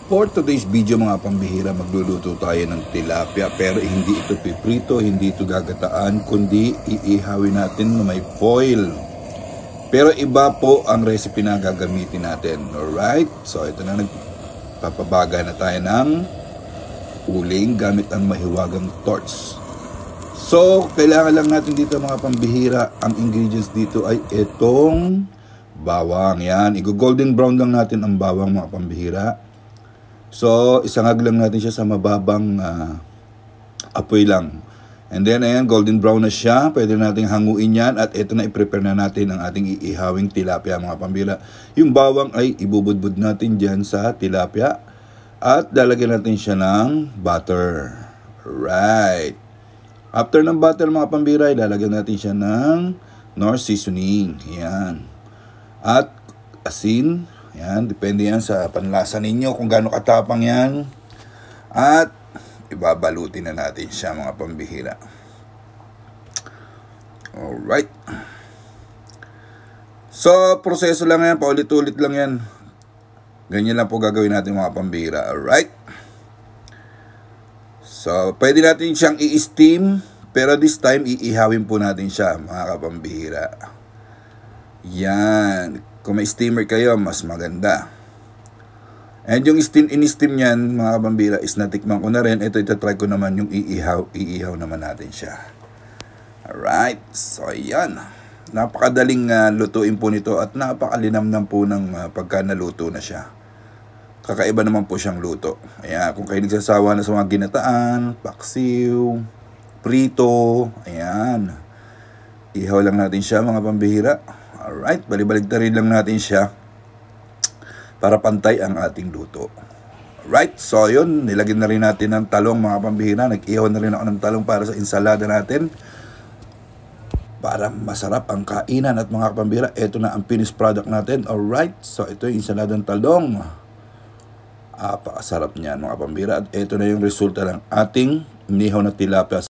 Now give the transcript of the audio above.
For today's video mga pambihira, magluluto tayo ng tilapia pero hindi ito piprito, hindi ito gagataan, kundi iihawin natin na may foil. Pero iba po ang recipe na gagamitin natin. Alright? So ito na, nagpapabaga na tayo ng uling gamit ang mahiwagang torch. So kailangan lang natin dito mga pambihira, ang ingredients dito ay itong bawang. Yan, i-golden brown lang natin ang bawang mga pambihira. So, isangag lang natin siya sa mababang apoy lang. And then, ayan, golden brown na siya. Pwede natin hanguin yan. At ito na, i-prepare na natin ang ating iihawing tilapia, mga pambira. Yung bawang ay ibubudbud natin dyan sa tilapia. At lalagyan natin siya ng butter. Right. After ng butter, mga pambira, ilalagyan natin siya ng Knorr seasoning. Ayan. At asin. Yan, depende yan sa panlasa ninyo kung gaano katapang yan. At ibabalutin na natin siya mga pambihira. Alright. So, proseso lang yan, paulit-ulit lang yan. Ganyan lang po gagawin natin mga pambihira. Alright. So, pwede natin siyang i-steam, pero this time iihawin po natin siya mga kapambihira. Yan. Kung may steamer kayo, mas maganda. And yung in-steam niyan, mga kapambira, is natikman ko na rin. Ito, itatry ko naman yung iihaw naman natin siya. Alright. So, ayan. Napakadaling lutuin po nito at napakalinamnam po ng pagka naluto na siya. Kakaiba naman po siyang luto. Ayan, kung kayo nagsasawa na sa mga ginataan, paksiw, prito, ayan. Ihaw lang natin siya, mga pambihira. Alright, balibaligtarin lang natin siya para pantay ang ating luto. Alright, so yun, nilagyan na rin natin ng talong mga pambihira. Nag-ihaw na rin ako ng talong para sa ensalada natin. Para masarap ang kainan at mga pambihira, ito na ang finished product natin. Alright, so ito yung ensaladang talong. Pakasarap niyan mga pambihira. At ito na yung resulta ng ating inihaw na tilapia.